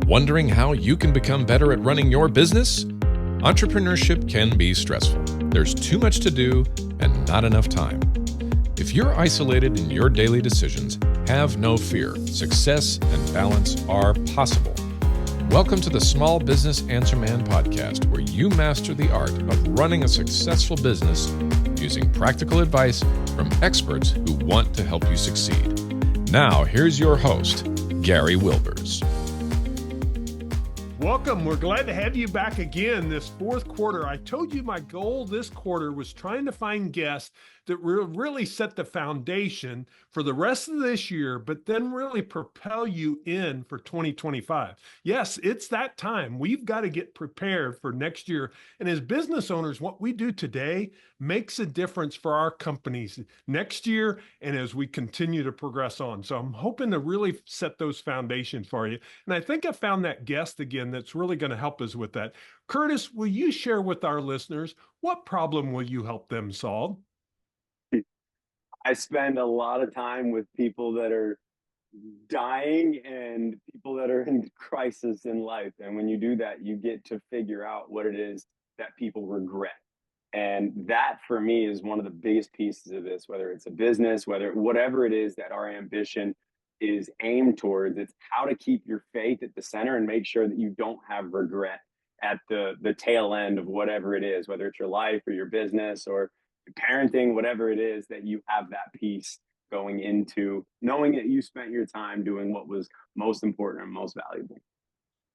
Wondering how you can become better at running your business? Entrepreneurship can be stressful. There's too much to do and not enough time. If you're isolated in your daily decisions, have no fear. Success and balance are possible. Welcome to the Small Business Answer Man podcast, where you master the art of running a successful business using practical advice from experts who want to help you succeed. Now, here's your host, Gary Wilbers. Welcome. We're glad to have you back again this fourth quarter. I told you my goal this quarter was trying to find guests that really set the foundation for the rest of this year, but then really propel you in for 2025. Yes, it's that time. We've got to get prepared for next year. And as business owners, what we do today makes a difference for our companies next year and as we continue to progress on. So I'm hoping to really set those foundations for you. And I think I found that guest again that's really going to help us with that. Curtis, will you share with our listeners what problem will you help them solve? I spend a lot of time with people that are dying and people that are in crisis in life. And when you do that, you get to figure out what it is that people regret. And that for me is one of the biggest pieces of this, whether it's a business, whatever it is that our ambition is aimed towards. It's how to keep your faith at the center and make sure that you don't have regret at the tail end of whatever it is, whether it's your life or your business or parenting, whatever it is, that you have that piece going into knowing that you spent your time doing what was most important and most valuable.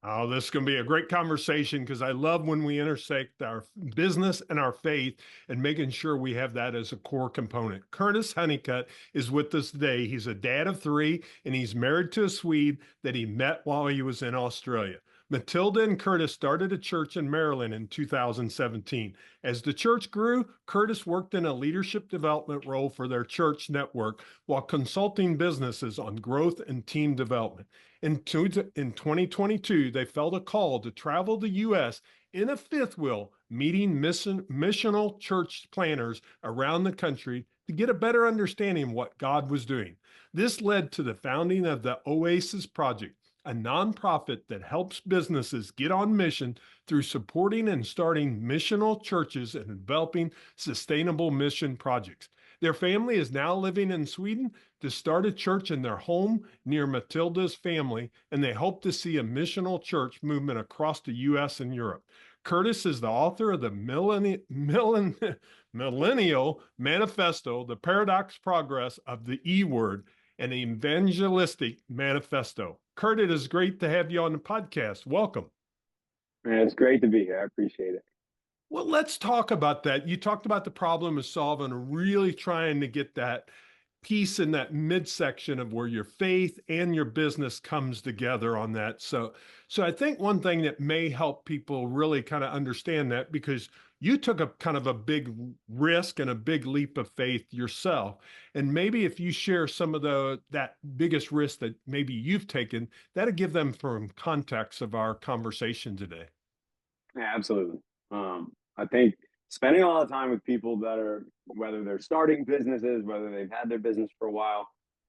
Oh, this is going to be a great conversation because I love when we intersect our business and our faith and making sure we have that as a core component. Curtis Hunnicutt is with us today. He's a dad of three, and he's married to a Swede that he met while he was in Australia. Matilda and Curtis started a church in Maryland in 2017. As the church grew, Curtis worked in a leadership development role for their church network while consulting businesses on growth and team development. In 2022, they felt a call to travel the U.S. in a fifth wheel, meeting missional church planners around the country to get a better understanding of what God was doing. This led to the founding of the Oasis Project, a nonprofit that helps businesses get on mission through supporting and starting missional churches and developing sustainable mission projects. Their family is now living in Sweden to start a church in their home near Matilda's family, and they hope to see a missional church movement across the U.S. and Europe. Curtis is the author of the Millennial Manifesto, The Paradox Progress of the E Word, an evangelistic manifesto. Kurt, it is great to have you on the podcast. Welcome. Man, it's great to be here. I appreciate it. Well, let's talk about that. You talked about the problem of solving, really trying to get that piece in that midsection of where your faith and your business comes together on that. So I think one thing that may help people really kind of understand that, because you took a kind of a big risk and a big leap of faith yourself. And maybe if you share some of that biggest risk that maybe you've taken, that'll give them some context of our conversation today. Yeah, absolutely. I think spending a lot of time with people that are, whether they're starting businesses, whether they've had their business for a while,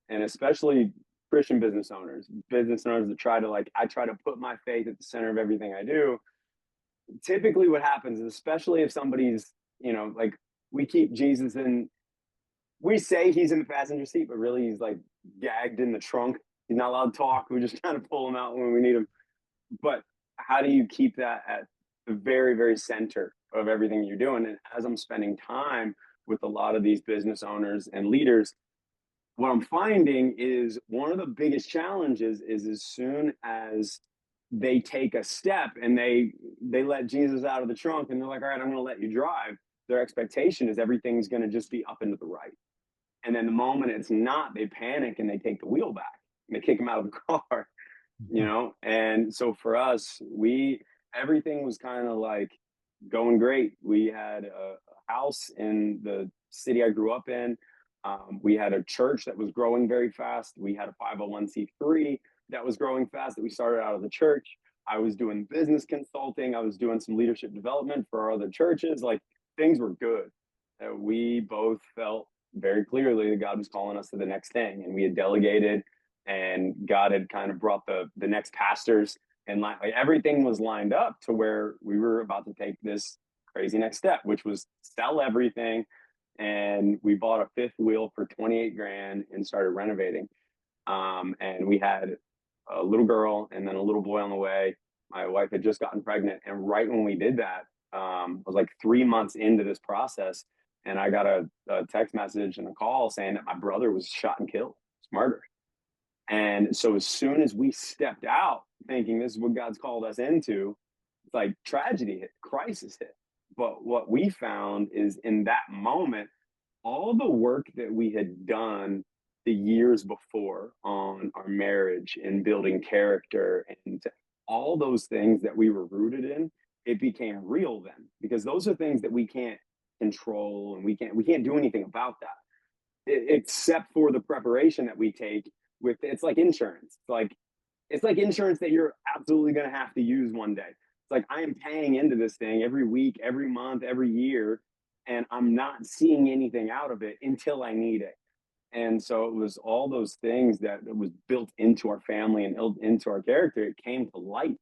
and especially Christian business owners that try to put my faith at the center of everything I do. Typically what happens is, especially if somebody's, like, we keep Jesus we say he's in the passenger seat, but really he's like gagged in the trunk. He's not allowed to talk. We just kind of pull him out when we need him. But how do you keep that at the very, very center of everything you're doing? And as I'm spending time with a lot of these business owners and leaders, what I'm finding is one of the biggest challenges is as soon as they take a step and they let Jesus out of the trunk and they're like, all right, I'm going to let you drive. Their expectation is everything's going to just be up and to the right. And then the moment it's not, they panic and they take the wheel back and they kick him out of the car, And so for us, everything was kind of like going great. We had a house in the city I grew up in. We had a church that was growing very fast. We had a 501c3 that was growing fast that we started out of the church. I was doing business consulting. I was doing some leadership development for our other churches. Like, things were good. We both felt very clearly that God was calling us to the next thing. And we had delegated, and God had kind of brought the next pastors And like everything was lined up to where we were about to take this crazy next step, which was sell everything. And we bought a fifth wheel for 28 grand and started renovating. And we had a little girl and then a little boy on the way. My wife had just gotten pregnant. And right when we did that, I was like 3 months into this process. And I got a text message and a call saying that my brother was shot and killed, murdered. And so as soon as we stepped out thinking this is what God's called us into, it's like tragedy hit, crisis hit. But what we found is in that moment, all the work that we had done the years before on our marriage and building character and all those things that we were rooted in, it became real then, because those are things that we can't control and we can't do anything about that except for the preparation that we take with it's like insurance. It's like insurance that you're absolutely going to have to use one day. It's like I am paying into this thing every week, every month, every year, and I'm not seeing anything out of it until I need it. And so it was all those things that was built into our family and into our character. It came to light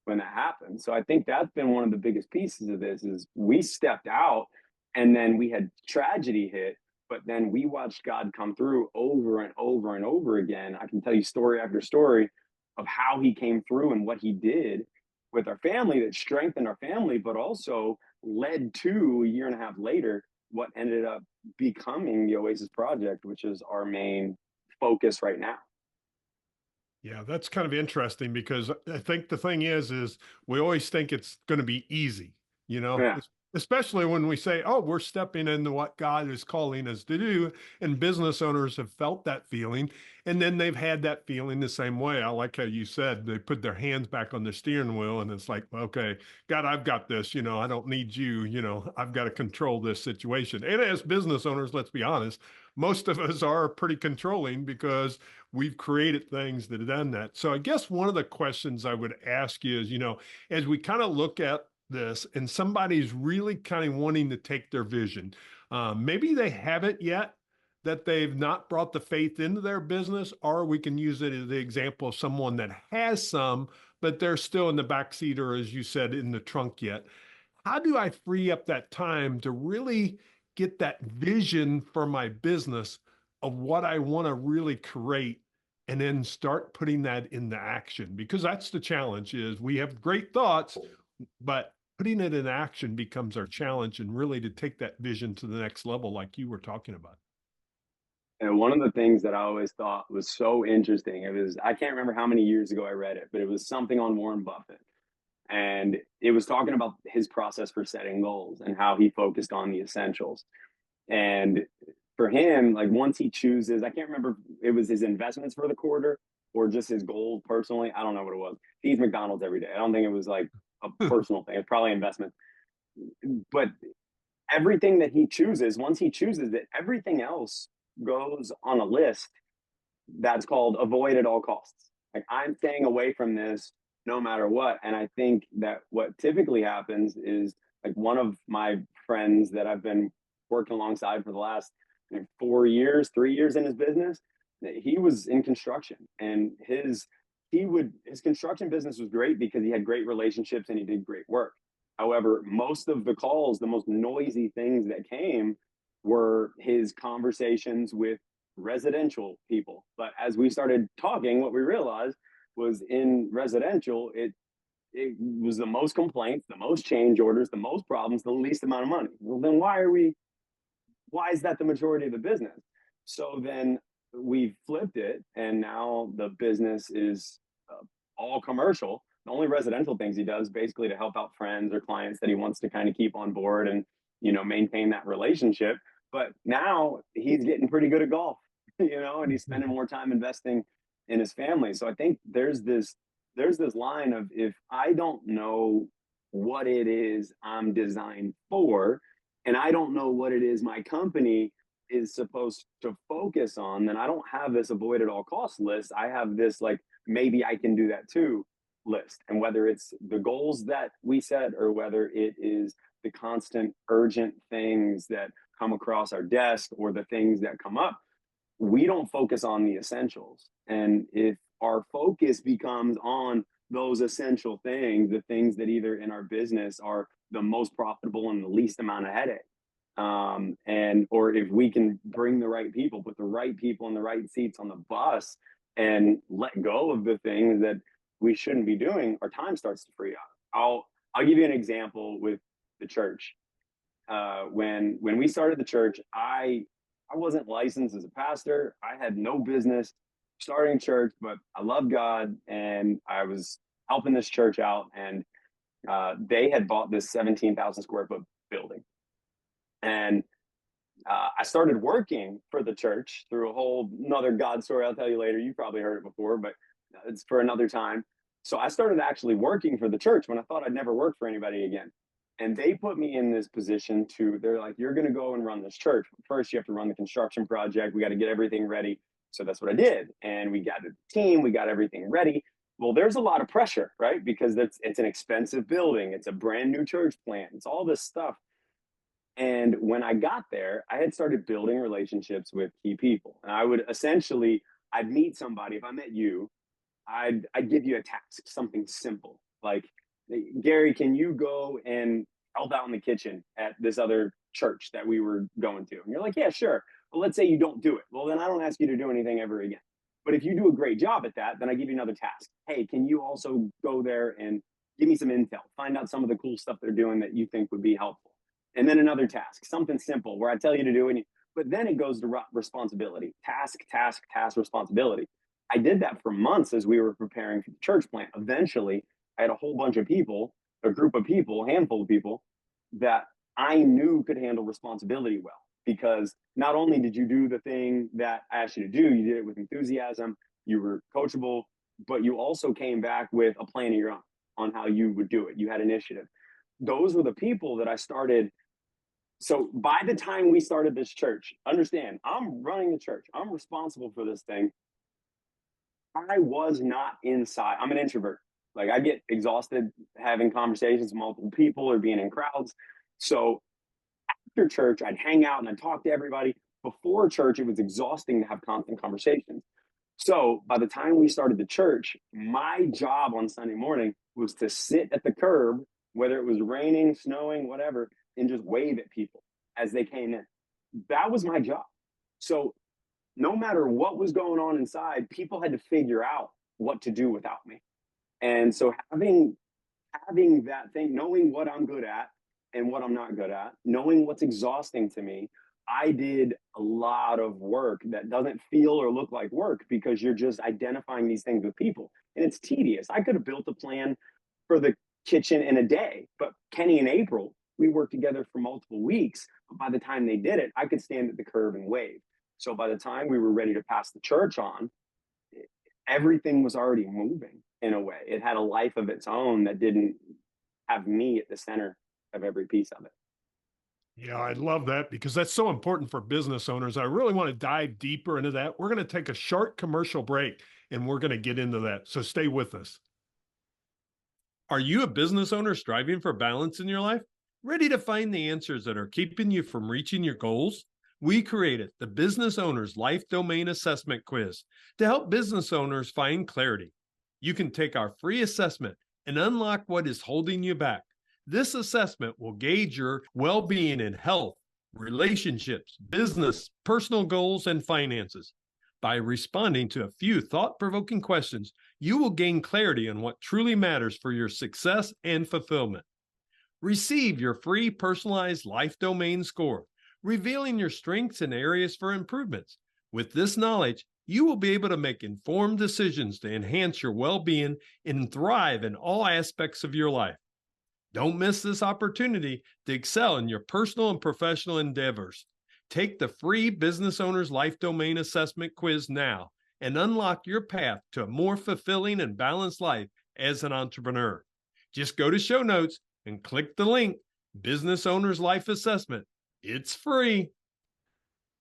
when that happened. So I think that's been one of the biggest pieces of this is we stepped out and then we had tragedy hit, but then we watched God come through over and over and over again. I can tell you story after story of how he came through and what he did with our family that strengthened our family, but also led to a year and a half later what ended up becoming the Oasis Project, which is our main focus right now. Yeah, that's kind of interesting because I think the thing is we always think it's going to be easy, you know, Yeah. especially when we say, oh, we're stepping into what God is calling us to do. And business owners have felt that feeling. And then they've had that feeling the same way. I like how you said they put their hands back on the steering wheel and it's like, okay, God, I've got this, I don't need you, I've got to control this situation. And as business owners, let's be honest, most of us are pretty controlling because we've created things that have done that. So I guess one of the questions I would ask you is, as we kind of look at this and somebody's really kind of wanting to take their vision, maybe they haven't yet, that they've not brought the faith into their business, or we can use it as the example of someone that has some, but they're still in the backseat or, as you said, in the trunk yet. How do I free up that time to really get that vision for my business of what I want to really create and then start putting that into action? Because that's the challenge is we have great thoughts, but putting it in action becomes our challenge and really to take that vision to the next level like you were talking about. And one of the things that I always thought was so interesting, I can't remember how many years ago I read it, but it was something on Warren Buffett. And it was talking about his process for setting goals and how he focused on the essentials. And for him, like once he chooses, I can't remember it was his investments for the quarter or just his goals personally. I don't know what it was. He eats McDonald's every day. I don't think it was like a personal thing. It's probably investment. But everything that he chooses, once he chooses it, everything else goes on a list that's called avoid at all costs. Like I'm staying away from this no matter what. And I think that what typically happens is like one of my friends that I've been working alongside for the last 4 years, 3 years in his business, he was in construction and his construction business was great because he had great relationships and he did great work. However, most of the calls, the most noisy things that came were his conversations with residential people. But as we started talking, what we realized was in residential, it was the most complaints, the most change orders, the most problems, the least amount of money. Well, then why is that the majority of the business? So then we flipped it, and now the business is all commercial. The only residential things he does basically to help out friends or clients that he wants to kind of keep on board and maintain that relationship. But now he's getting pretty good at golf, and he's spending more time investing in his family. So I think there's this line of if I don't know what it is I'm designed for, and I don't know what it is my company is supposed to focus on, then I don't have this avoid at all costs list. I have this like maybe I can do that too list. And whether it's the goals that we set or whether it is the constant urgent things that come across our desk or the things that come up, we don't focus on the essentials. And if our focus becomes on those essential things, the things that either in our business are the most profitable and the least amount of headache. And or if we can bring the right people, put the right people in the right seats on the bus and let go of the things that we shouldn't be doing, our time starts to free up. I'll give you an example with the church. When we started the church, I wasn't licensed as a pastor. I had no business starting church, but I love God and I was helping this church out. And they had bought this 17,000 square foot building. And I started working for the church through a whole another God story I'll tell you later. You probably heard it before, but it's for another time. So I started actually working for the church when I thought I'd never work for anybody again. And they put me in this position they're like, you're going to go and run this church. First, you have to run the construction project. We got to get everything ready. So that's what I did. And we got a team, we got everything ready. Well, there's a lot of pressure, right? Because it's an expensive building. It's a brand new church plant. It's all this stuff. And when I got there, I had started building relationships with key people. And I'd meet somebody. If I met you, I'd give you a task, something simple. Like, Gary, can you go and help out in the kitchen at this other church that we were going to? And you're like, yeah, sure. Well, let's say you don't do it. Well, then I don't ask you to do anything ever again. But if you do a great job at that, then I give you another task. Hey, can you also go there and give me some intel, find out some of the cool stuff they're doing that you think would be helpful? And then another task, something simple where I tell you to do it. But then it goes to responsibility, task, responsibility. I did that for months as we were preparing for the church plant. Eventually, I had a whole bunch of people, a group of people, a handful of people that I knew could handle responsibility well. Because not only did you do the thing that I asked you to do, you did it with enthusiasm, you were coachable, but you also came back with a plan of your own on how you would do it. You had initiative. Those were the people that I started. So by the time we started this church, understand, I'm running the church. I'm responsible for this thing. I was not inside. I'm an introvert. Like, I get exhausted having conversations with multiple people or being in crowds. So after church, I'd hang out and I'd talk to everybody. Before church, it was exhausting to have constant conversations. So by the time we started the church, my job on Sunday morning was to sit at the curb, whether it was raining, snowing, whatever, and just wave at people as they came in. That was my job. So no matter what was going on inside, people had to figure out what to do without me. And so having that thing, knowing what I'm good at and what I'm not good at, knowing what's exhausting to me, I did a lot of work that doesn't feel or look like work because you're just identifying these things with people. And it's tedious. I could have built a plan for the kitchen in a day, but Kenny and April, we worked together for multiple weeks. But by the time they did it, I could stand at the curb and wave. So by the time we were ready to pass the church on, everything was already moving in a way. It had a life of its own that didn't have me at the center of every piece of it. Yeah, I love that because that's so important for business owners. I really want to dive deeper into that. We're going to take a short commercial break and we're going to get into that. So stay with us. Are you a business owner striving for balance in your life? Ready to find the answers that are keeping you from reaching your goals? We created the Business Owner's Life Domain Assessment Quiz to help business owners find clarity. You can take our free assessment and unlock what is holding you back. This assessment will gauge your well-being in health, relationships, business, personal goals, and finances. By responding to a few thought-provoking questions, you will gain clarity on what truly matters for your success and fulfillment. Receive your free personalized life domain score, revealing your strengths and areas for improvements. With this knowledge, you will be able to make informed decisions to enhance your well-being and thrive in all aspects of your life. Don't miss this opportunity to excel in your personal and professional endeavors. Take the free Business Owner's Life Domain Assessment Quiz now and unlock your path to a more fulfilling and balanced life as an entrepreneur. Just go to show notes and click the link, Business Owner's Life Assessment. It's free.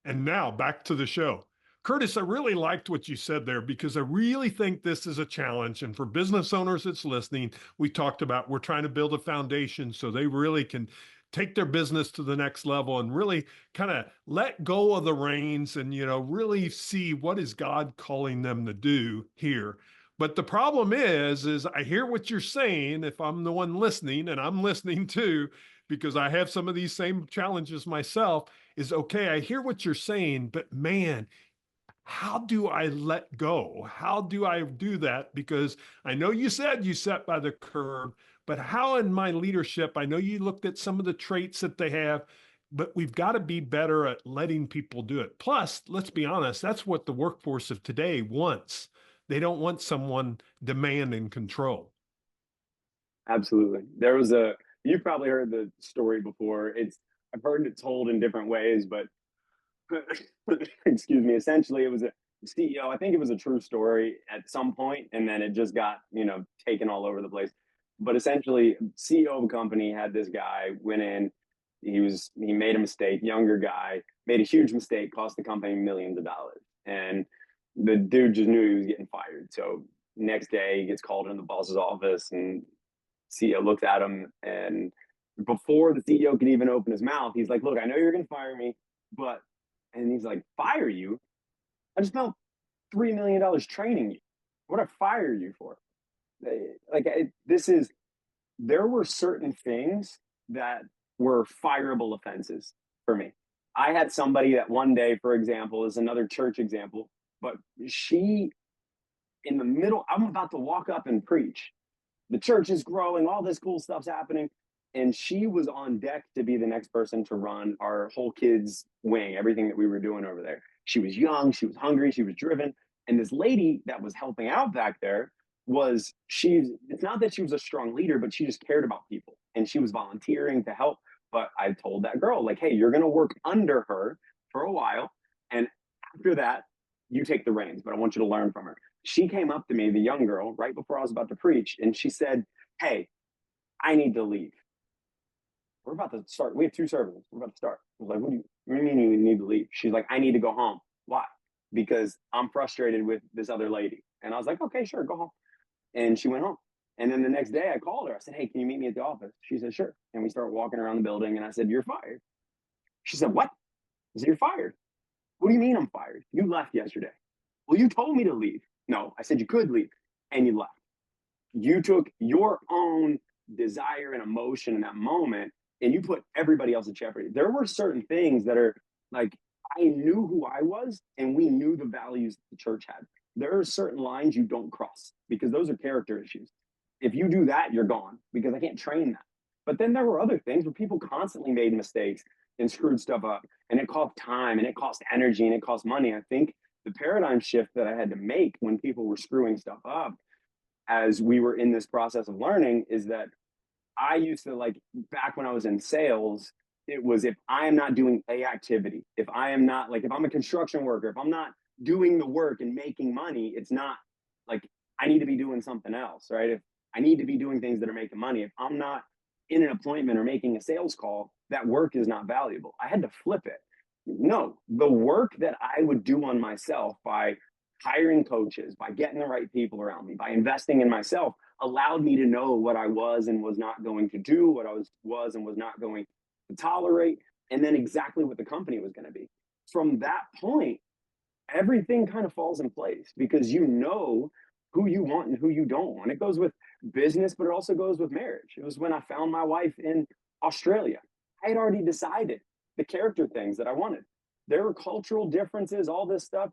And now back to the show. Curtis, I really liked what you said there because I really think this is a challenge. And for business owners that's listening, we talked about we're trying to build a foundation so they really can take their business to the next level and really kind of let go of the reins and, really see what is God calling them to do here. But the problem is I hear what you're saying if I'm the one listening, and I'm listening too, because I have some of these same challenges myself, is okay, I hear what you're saying, but man, how do I let go? How do I do that? Because I know you said you sat by the curb, but how in my leadership, I know you looked at some of the traits that they have, but we've got to be better at letting people do it. Plus, let's be honest, that's what the workforce of today wants. They don't want someone demanding control. Absolutely. You've probably heard the story before. I've heard it told in different ways, but excuse me, essentially it was a CEO. I think it was a true story at some point, and then it just got, taken all over the place. But essentially, CEO of a company had this guy went in, he made a mistake, younger guy, made a huge mistake, cost the company millions of dollars. And the dude just knew he was getting fired. So next day he gets called into the boss's office, and CEO looks at him, and before the CEO can even open his mouth, he's like, "Look, I know you're going to fire me, but," and he's like, "Fire you? I just spent $3 million training you. What I fire you for?" Like, there were certain things that were fireable offenses for me. I had somebody that one day, for example, is another church example, but she, in the middle, I'm about to walk up and preach. The church is growing, all this cool stuff's happening. And she was on deck to be the next person to run our whole kids wing, everything that we were doing over there. She was young, she was hungry, she was driven. And this lady that was helping out back there it's not that she was a strong leader, but she just cared about people and she was volunteering to help. But I told that girl, like, hey, you're going to work under her for a while. And after that, you take the reins, but I want you to learn from her. She came up to me, the young girl, right before I was about to preach, and she said, "Hey, I need to leave. We're about to start. We have 2 services. We're about to start." I was like, what do you mean you need to leave?" She's like, "I need to go home." "Why?" "Because I'm frustrated with this other lady." And I was like, "Okay, sure, go home." And she went home. And then the next day I called her. I said, "Hey, can you meet me at the office?" She said, "Sure." And we started walking around the building, and I said, "You're fired." She said, "What?" I said, "You're fired." "What do you mean I'm fired? You left yesterday." "Well, you told me to leave." "No, I said you could leave, and you left. You took your own desire and emotion in that moment and you put everybody else at jeopardy." There were certain things that are like, I knew who I was and we knew the values the church had. There are certain lines you don't cross because those are character issues. If you do that, you're gone because I can't train that. But then there were other things where people constantly made mistakes and screwed stuff up, and it cost time and it cost energy and it cost money. I think the paradigm shift that I had to make when people were screwing stuff up as we were in this process of learning is that I used to, like, back when I was in sales, it was, if I am not doing a activity, if I am not, like, if I'm a construction worker, if I'm not doing the work and making money, it's not like I need to be doing something else, right? If I need to be doing things that are making money, if I'm not in an appointment or making a sales call, that work is not valuable. I had to flip it. No, the work that I would do on myself by hiring coaches, by getting the right people around me, by investing in myself, allowed me to know what I was and was not going to do, what I was and was not going to tolerate, and then exactly what the company was going to be. From that point, everything kind of falls in place because you know who you want and who you don't want. It goes with business, but it also goes with marriage. It was when I found my wife in Australia. I had already decided the character things that I wanted. There were cultural differences, all this stuff.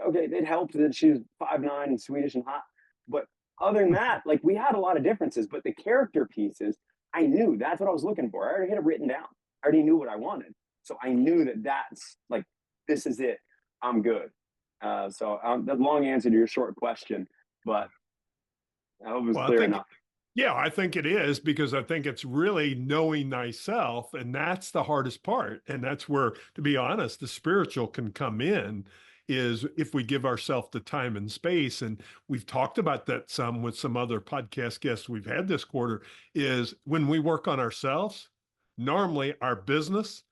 Okay, it helped that she was 5'9" and Swedish and hot. But other than that, like, we had a lot of differences, but the character pieces, I knew that's what I was looking for. I already had it written down. I already knew what I wanted. So I knew that that's like, this is it. I'm good. The long answer to your short question, but I hope it was Well, clear enough. yeah, I think it is because I think it's really knowing thyself. And that's the hardest part. And that's where, to be honest, the spiritual can come in, is if we give ourselves the time and space. And we've talked about that some with some other podcast guests we've had this quarter, is when we work on ourselves, normally our business,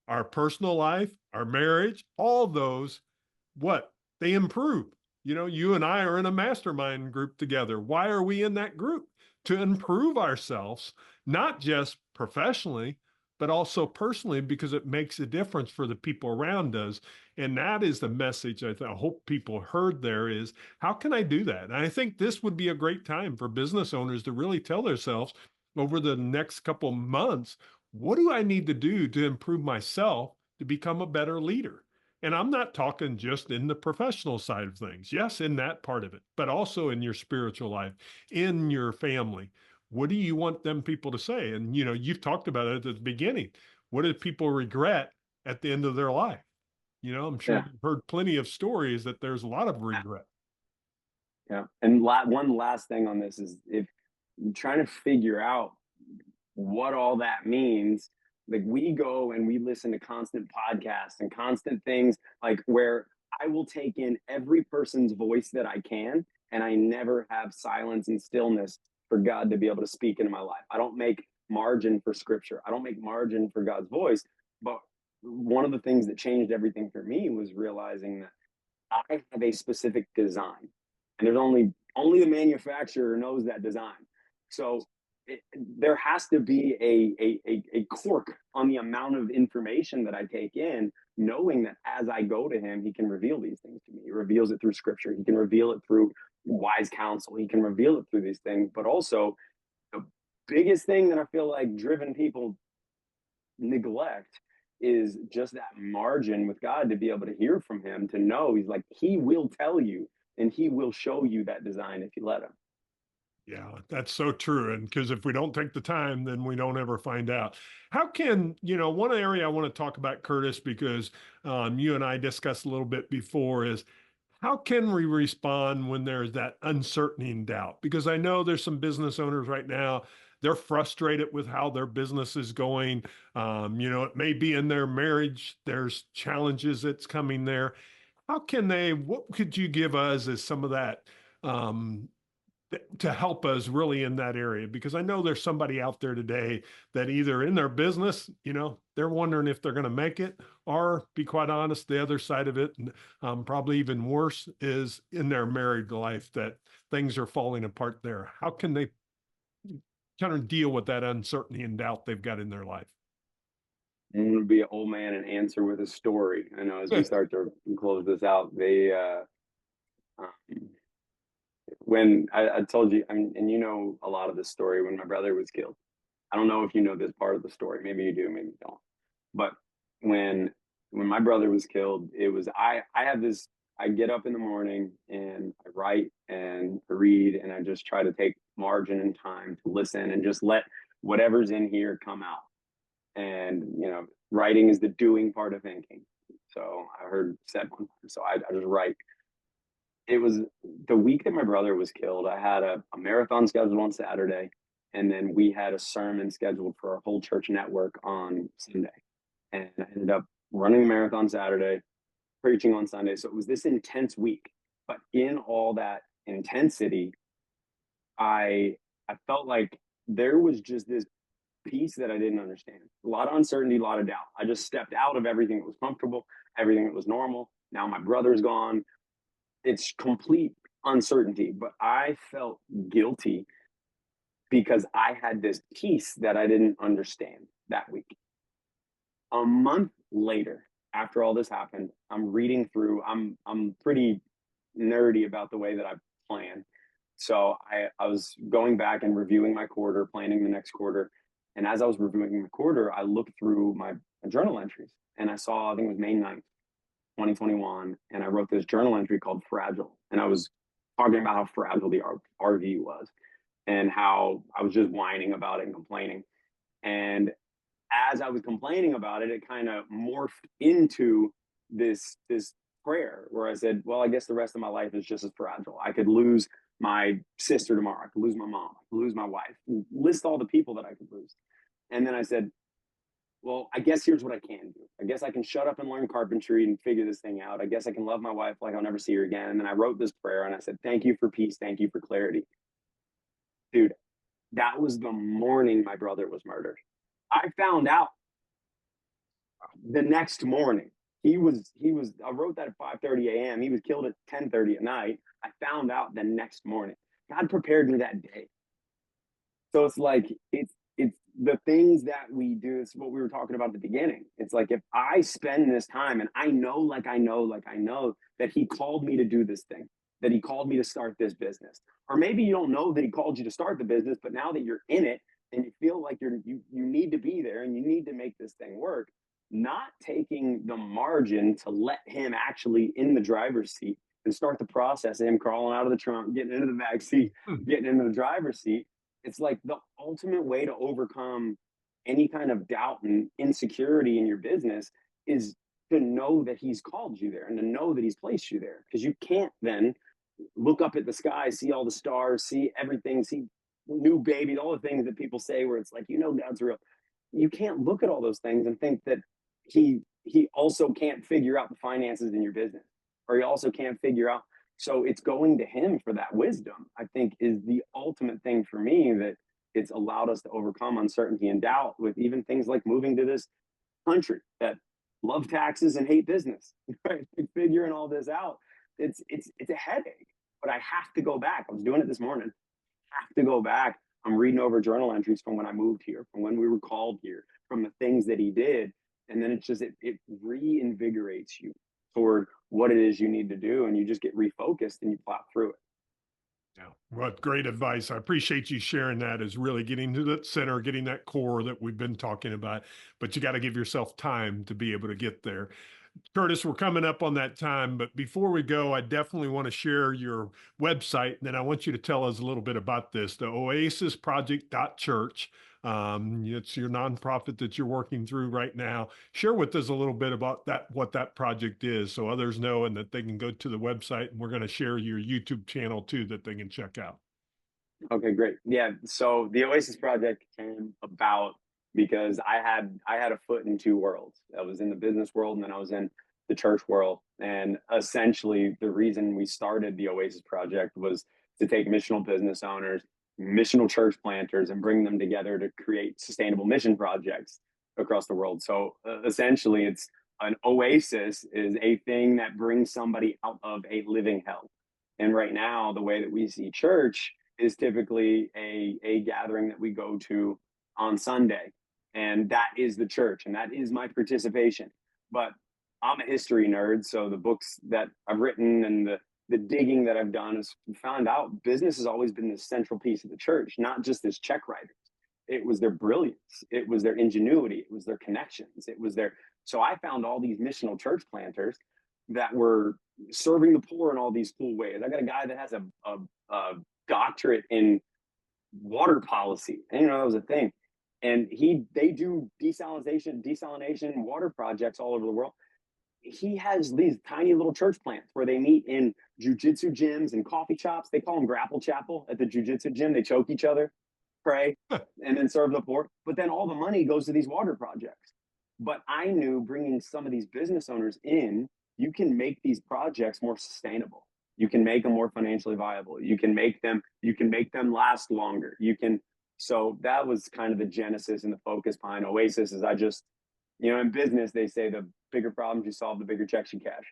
our personal life, our marriage, all those, what? They improve. You know, you and I are in a mastermind group together. Why are we in that group? To improve ourselves, not just professionally, but also personally because it makes a difference for the people around us. And that is the message I hope people heard there is, how can I do that? And I think this would be a great time for business owners to really tell themselves over the next couple months, what do I need to do to improve myself to become a better leader? And I'm not talking just in the professional side of things. Yes, in that part of it, but also in your spiritual life, in your family. What do you want them people to say? And, you've talked about it at the beginning. What do people regret at the end of their life? I'm sure Yeah. you've heard plenty of stories that there's a lot of regret. Yeah. And one last thing on this is, if you're trying to figure out what all that means, like, we go and we listen to constant podcasts and constant things, like, where I will take in every person's voice that I can, and I never have silence and stillness for God to be able to speak into my life. I don't make margin for scripture. I don't make margin for God's voice. But one of the things that changed everything for me was realizing that I have a specific design, and there's only the manufacturer knows that design. So there has to be a cork on the amount of information that I take in, knowing that as I go to him, he can reveal these things to me. He reveals it through scripture. He can reveal it through wise counsel. He can reveal it through these things. But also, the biggest thing that I feel like driven people neglect is just that margin with God, to be able to hear from him, to know he's like, he will tell you and he will show you that design if you let him. Yeah, that's so true. And because if we don't take the time, then we don't ever find out. How can, one area I want to talk about, Curtis, because you and I discussed a little bit before, is how can we respond when there's that uncertainty and doubt? Because I know there's some business owners right now, they're frustrated with how their business is going. It may be in their marriage, there's challenges that's coming there. What could you give us as some of that? Um, to help us really in that area, because I know there's somebody out there today that either in their business, they're wondering if they're going to make it, or, be quite honest, the other side of it, and probably even worse, is in their married life, that things are falling apart there. How can they kind of deal with that uncertainty and doubt they've got in their life? I'm going to be an old man and answer with a story. I know as we start to close this out, um, when I told you, and you know a lot of this story, when my brother was killed. I don't know if you know this part of the story. Maybe you do, maybe you don't. But when my brother was killed, it was I have this. I get up in the morning and I write and I read, and I just try to take margin and time to listen and just let whatever's in here come out. And writing is the doing part of thinking. So I heard said one time. So I just write. It was the week that my brother was killed. I had a marathon scheduled on Saturday, and then we had a sermon scheduled for our whole church network on Sunday. And I ended up running the marathon Saturday, preaching on Sunday. So it was this intense week. But in all that intensity, I felt like there was just this piece that I didn't understand. A lot of uncertainty, a lot of doubt. I just stepped out of everything that was comfortable, everything that was normal. Now my brother's gone. It's complete uncertainty, but I felt guilty because I had this piece that I didn't understand that week. A month later, after all this happened, I'm reading through. I'm pretty nerdy about the way that I plan. So I was going back and reviewing my quarter, planning the next quarter. And as I was reviewing my quarter, I looked through my journal entries, and I saw, I think it was May 9th, 2021, and I wrote this journal entry called Fragile. And I was talking about how fragile the RV was, and how I was just whining about it and complaining. And as I was complaining about it, it kind of morphed into this prayer where I said, well, I guess the rest of my life is just as fragile. I could lose my sister tomorrow. I could lose my mom. I could lose my wife. List all the people that I could lose. And then I said, well, I guess here's what I can do. I guess I can shut up and learn carpentry and figure this thing out. I guess I can love my wife like I'll never see her again. And then I wrote this prayer and I said, thank you for peace. Thank you for clarity. Dude, that was the morning my brother was murdered. I found out the next morning. I wrote that at 5:30 a.m. He was killed at 10:30 at night. I found out the next morning. God prepared me that day. So it's like, it's the things that we do. It's what we were talking about at the beginning. It's like, if I spend this time and I know, that he called me to do this thing, that he called me to start this business, or maybe you don't know that he called you to start the business, but now that you're in it and you feel like you need to be there and you need to make this thing work, not taking the margin to let him actually in the driver's seat and start the process of him crawling out of the trunk, getting into the back seat, getting into the driver's seat. It's like the ultimate way to overcome any kind of doubt and insecurity in your business is to know that he's called you there and to know that he's placed you there. Because you can't then look up at the sky, see all the stars, see everything, see new babies, all the things that people say where it's like, God's real. You can't look at all those things and think that he also can't figure out the finances in your business, or he also can't figure out. So it's going to him for that wisdom, I think, is the ultimate thing for me, that it's allowed us to overcome uncertainty and doubt with even things like moving to this country that love taxes and hate business, right? Figuring all this out. It's a headache, but I have to go back. I was doing it this morning. I have to go back. I'm reading over journal entries from when I moved here, from when we were called here, from the things that he did. And then it reinvigorates you toward what it is you need to do. And you just get refocused and you plow through it. Yeah, well, great advice. I appreciate you sharing that, is really getting to that center, getting that core that we've been talking about, but you got to give yourself time to be able to get there. Curtis, we're coming up on that time, but before we go, I definitely want to share your website. And then I want you to tell us a little bit about this, the oasisproject.church. It's your nonprofit that you're working through right now. Share with us a little bit about that, what that project is, so others know and that they can go to the website. And we're going to share your YouTube channel too, that they can check out. Okay, great. Yeah. So the Oasis Project came about because I had a foot in two worlds. I was in the business world and then I was in the church world. And essentially the reason we started the Oasis Project was to take missional business owners, missional church planters, and bring them together to create sustainable mission projects across the world. So essentially it's an oasis is a thing that brings somebody out of a living hell. And right now, the way that we see church is typically a gathering that we go to on Sunday. And that is the church, and that is my participation. But I'm a history nerd, so the books that I've written and the digging that I've done has found out business has always been the central piece of the church, not just as check writers. It was their brilliance, it was their ingenuity, it was their connections, it was their. So I found all these missional church planters that were serving the poor in all these cool ways. I got a guy that has a doctorate in water policy, and that was a thing. And they do desalination water projects all over the world. He has these tiny little church plants where they meet in jujitsu gyms and coffee shops. They call them grapple chapel at the jujitsu gym. They choke each other, pray, and then serve the poor. But then all the money goes to these water projects. But I knew bringing some of these business owners in, you can make these projects more sustainable. You can make them more financially viable. You can make them last longer. So that was kind of the genesis and the focus behind Oasis. Is I just, in business, they say the bigger problems you solve, the bigger checks you cash.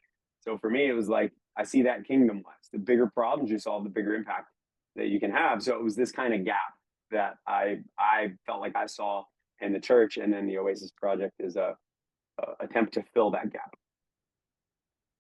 So for me, it was like, I see that kingdom wise. The bigger problems you solve, the bigger impact that you can have. So it was this kind of gap that I felt like I saw in the church. And then the Oasis Project is a attempt to fill that gap.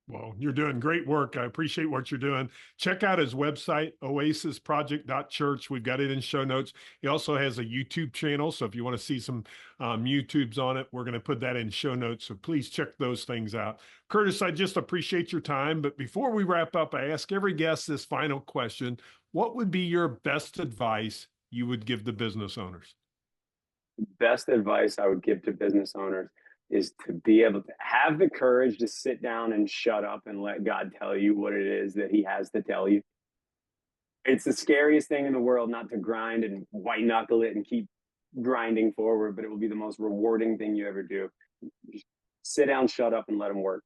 Well, you're doing great work. I appreciate what you're doing. Check out his website, oasisproject.church. We've got it in show notes. He also has a YouTube channel. So if you want to see some YouTubes on it, we're going to put that in show notes. So please check those things out. Curtis, I just appreciate your time. But before we wrap up, I ask every guest this final question. What would be your best advice you would give the business owners? Best advice I would give to business owners is to be able to have the courage to sit down and shut up and let God tell you what it is that he has to tell you. It's the scariest thing in the world not to grind and white knuckle it and keep grinding forward, but it will be the most rewarding thing you ever do. Just sit down, shut up, and let him work.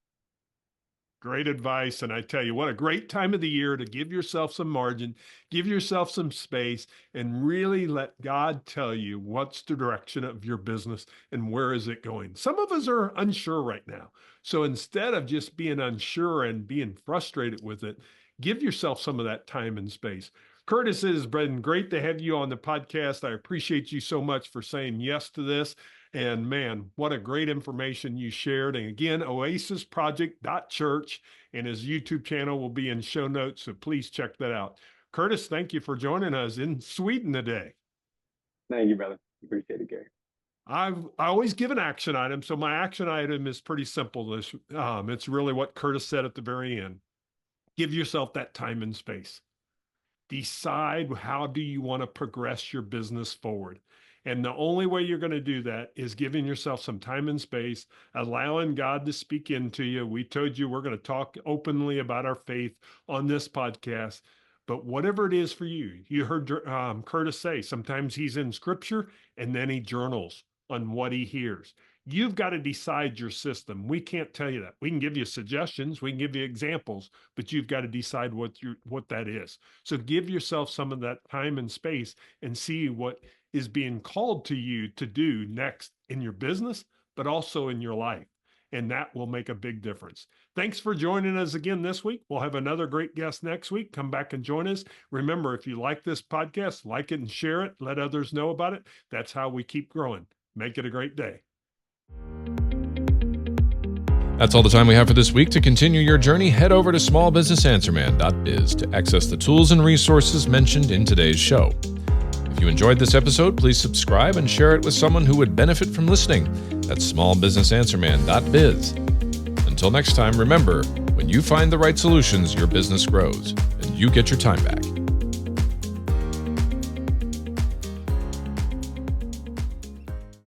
Great advice. And I tell you, what a great time of the year to give yourself some margin, give yourself some space, and really let God tell you what's the direction of your business and where is it going. Some of us are unsure right now. So instead of just being unsure and being frustrated with it, give yourself some of that time and space. Curtis, it has been great to have you on the podcast. I appreciate you so much for saying yes to this. And man, what a great information you shared. And again, oasisproject.church and his YouTube channel will be in show notes. So please check that out. Curtis, thank you for joining us in Sweden today. Thank you, brother. Appreciate it, Gary. I always give an action item. So my action item is pretty simple. It's really what Curtis said at the very end. Give yourself that time and space. Decide how do you want to progress your business forward. And the only way you're going to do that is giving yourself some time and space, allowing God to speak into you. We told you we're going to talk openly about our faith on this podcast. But whatever it is for you, you heard Curtis say, sometimes he's in scripture and then he journals on what he hears. You've got to decide your system. We can't tell you that. We can give you suggestions, we can give you examples, but you've got to decide what that is. So give yourself some of that time and space and see what is being called to you to do next in your business, but also in your life. And that will make a big difference. Thanks for joining us again this week. We'll have another great guest next week. Come back and join us. Remember, if you like this podcast, like it and share it. Let others know about it. That's how we keep growing. Make it a great day. That's all the time we have for this week. To continue your journey, head over to smallbusinessanswerman.biz to access the tools and resources mentioned in today's show. If you enjoyed this episode, please subscribe and share it with someone who would benefit from listening. That's smallbusinessanswerman.biz. Until next time, remember, when you find the right solutions, your business grows, and you get your time back.